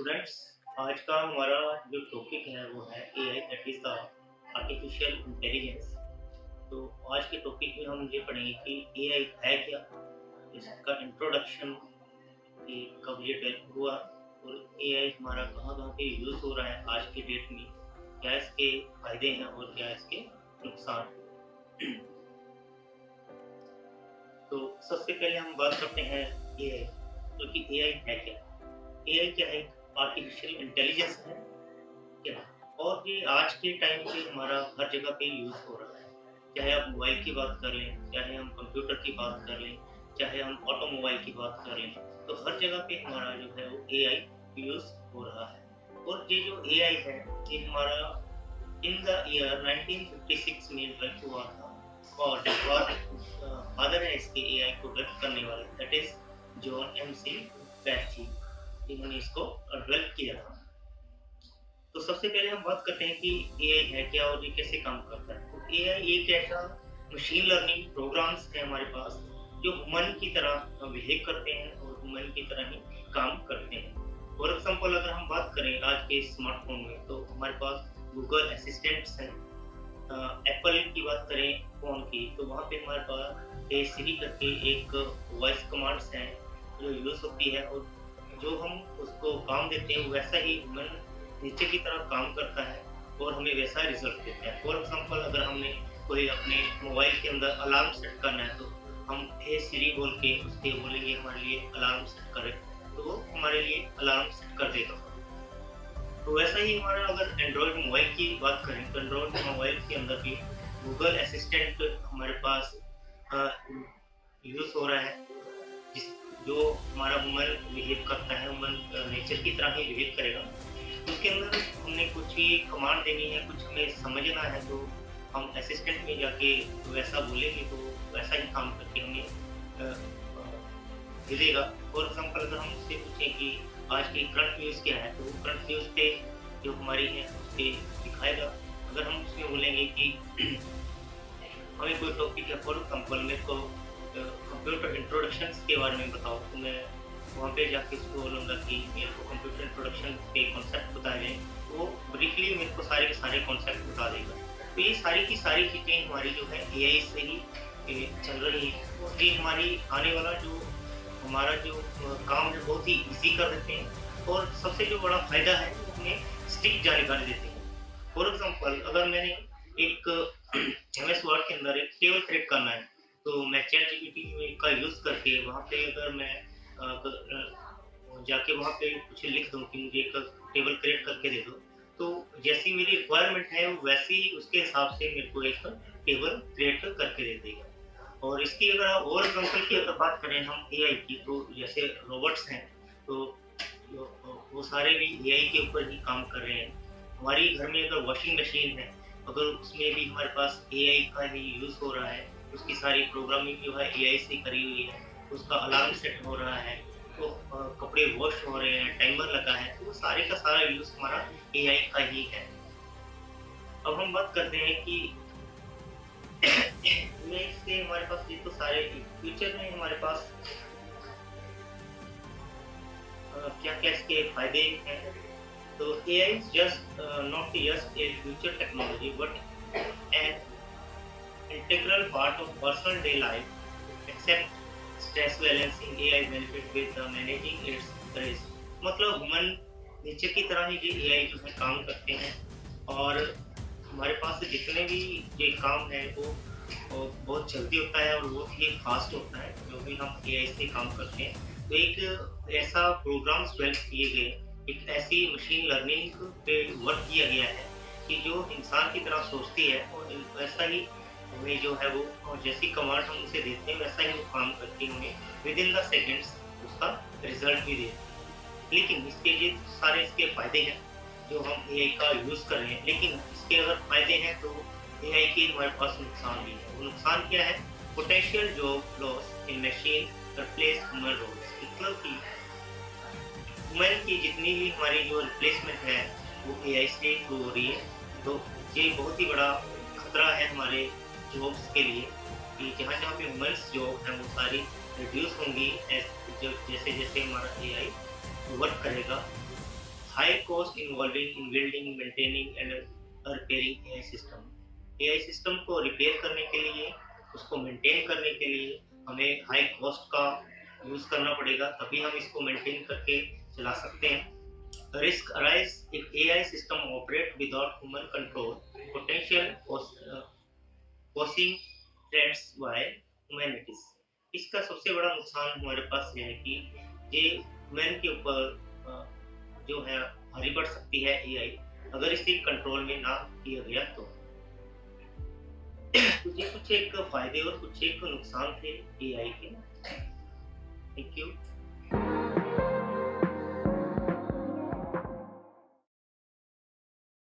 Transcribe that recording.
Students, आज का हमारा जो टॉपिक है वो है AI, that is the artificial intelligence. तो आज के टॉपिक में हम ये पढ़ेंगे कि एआई है क्या, इसका इंट्रोडक्शन, कि कब ये डेवलप हुआ और एआई हमारा कहाँ-कहाँ पे यूज़ हो रहा है आज के डेट में, क्या इसके फ़ायदे हैं और क्या इसके नुकसान। तो सबसे पहले हम बात करते हैं एआई, तो कि एआई है क्या? एआई क्या है? आर्टिफिशियल इंटेलिजेंस है क्या? और ये आज के टाइम पे हमारा हर जगह पे यूज़ हो रहा है। चाहे आप मोबाइल की बात कर लें, चाहे हम कंप्यूटर की बात कर लें, चाहे हम ऑटोमोबाइल की बात कर लें, तो हर जगह पे हमारा जो है वो एआई यूज़ हो रहा है। और ये जो एआई है, ये हमारा इन द ईयर 1956 में डेवलप हुआ था। और जो फादर है इसके एआई को डेवलप करने वाले, दैट इज़ जॉन एम.सी. बैटची, इन्होंने इसको डेवलप किया था। तो सबसे पहले हम बात करते हैं कि एआई है क्या और ये कैसे काम करता है। तो एआई एक ऐसा मशीन लर्निंग प्रोग्राम्स है हमारे पास, जो ह्यूमन की तरह बिहेव करते हैं और ह्यूमन की तरह ही काम करते हैं। फॉर एग्जाम्पल अगर हम बात करें आज के स्मार्टफोन में, तो हमारे पास गूगल असिस्टेंट्स हैं। एप्पल की बात करें फ़ोन की, तो वहाँ पे हमारे पास ए सिरी करके एक वॉइस कमांड्स हैं जो यूज़ होती है, और जो हम उसको काम देते हैं वैसा ही ह्यूमन नीचे की तरफ काम करता है और हमें वैसा रिजल्ट देता है। फॉर एग्जाम्पल अगर हमने कोई अपने मोबाइल के अंदर अलार्म सेट करना है, तो हम हे सिरी बोल के उसके बोलेंगे हमारे लिए अलार्म सेट करे, तो वो हमारे लिए अलार्म सेट कर देगा। तो वैसा ही हमारा अगर एंड्रॉयड मोबाइल की बात करें, तो एंड्रॉयड मोबाइल के अंदर भी गूगल असिस्टेंट हमारे पास यूज़ हो रहा है, जिस जो हमारा ह्यूमन बिहेव करता है, ह्यूमन नेचर की तरह ही बिहेव करेगा। उसके अंदर हमने कुछ ही कमांड देनी है, कुछ हमें समझना है, तो हम असिस्टेंट में जाके वैसा बोलेंगे तो वैसा ही काम करके हमें दे देगा। फॉर एग्जाम्पल अगर हम उससे पूछें कि आज की करंट न्यूज़ क्या है, तो वो करंट न्यूज़ पे जो हमारी है उस पे दिखाएगा। अगर हम उसमें बोलेंगे कि हमें कोई टॉपिक है, फॉर एग्जाम्पल मेरे को कंप्यूटर इंट्रोडक्शंस के बारे में बताओ, तो मैं वहाँ पे जाके उसको बोलूँगा कि मेरे को कंप्यूटर इंट्रोडक्शन के कॉन्सेप्ट बताए जाएँ, तो वो ब्रीफली मेरे को सारे के सारे कॉन्सेप्ट बता देगा। तो ये सारी की सारी चीज़ें हमारी जो है एआई से ही चल रही हैं, और ये हमारी आने वाला जो हमारा जो काम है बहुत ही ईज़ी कर देते हैं। और सबसे जो बड़ा फ़ायदा है वो हमें सटीक जानकारी देते हैं। फॉर एग्जाम्पल अगर मैंने एक एमएस वर्ड के अंदर एक टेबल क्रिएट करना है, तो मैं चैट जीपीटी का यूज़ करके वहाँ पे अगर मैं जाके वहाँ पे कुछ लिख दूँ कि मुझे एक टेबल क्रिएट करके दे दो, तो जैसी मेरी रिक्वायरमेंट है वैसे ही उसके हिसाब से मेरे को एक टेबल क्रिएट करके दे देगा। और इसकी अगर और एग्जांपल की अगर बात करें हम एआई की, तो जैसे रोबोट्स हैं, तो वो सारे भी एआई के ऊपर ही काम कर रहे हैं। हमारी घर में अगर वॉशिंग मशीन है, अगर उसमें भी हमारे पास एआई का ही यूज़ हो रहा है, उसकी सारी प्रोग्रामिंग जो है एआई से करी हुई है, उसका अलार्म सेट हो रहा है, तो कपड़े वॉश हो रहे हैं, टाइमर लगा है, तो वो सारे का सारा यूज़ हमारा एआई का ही है। अब हम बात करते हैं कि में से हमारे पास ये तो सारे फ्यूचर में हमारे पास क्या-क्या इसके फ़ायदे हैं। तो AI is just not just a future technology, but an integral part of personal day life, accept stress balancing AI benefit with managing its risk. मतलब ह्यूमन नेचर की तरह ही ये एआई जो है काम करते हैं, और हमारे पास जितने भी ये काम है वो बहुत जल्दी होता है और बहुत ही फास्ट होता है, जो भी हम एआई से काम करते हैं। तो एक ऐसा प्रोग्राम्स डेवलप किए गए, एक ऐसी मशीन लर्निंग पे वर्क किया गया है कि जो इंसान की तरह सोचती है, और वैसा ही हमें जो है वो, और जैसी कमांड हम उसे देते हैं वैसा ही वो काम करके हमें विद इन द सेकेंड्स उसका रिजल्ट भी देती है। लेकिन इसके ये सारे इसके फ़ायदे हैं जो हम एआई का यूज़ कर रहे हैं, लेकिन इसके अगर फ़ायदे हैं तो एआई के हमारे पास नुकसान भी है। वो नुकसान क्या है? Potential job loss in machine replace human roles. मतलब कि ह्यूमन की जितनी भी हमारी जो रिप्लेसमेंट है वो एआई से हो रही है। तो ये बहुत ही बड़ा खतरा है हमारे जॉब्स के लिए, कि जहाँ-जहाँ पे ह्यूमन्स जॉब है वो सारी रिड्यूस होंगी जैसे-जैसे हमारा एआई वर्क करेगा। high cost involving in building, maintaining and repairing AI system. AI system को रिपेयर करने के लिए, उसको मेंटेन करने के लिए हमें हाई कॉस्ट का यूज करना पड़ेगा, तभी हम इसको मेंटेन करके चला सकते हैं। Risk arise if AI system operate without human control, potential posing threats by humanities। इसका सबसे बड़ा नुकसान हमारे पास ये है कि ये ह्यूमन के ऊपर जो है भारी पड़ सकती है एआई, अगर इसे कंट्रोल में ना किया गया तो। तो ये कुछ एक फायदे और कुछ एक नुकसान थे एआई के। Thank you.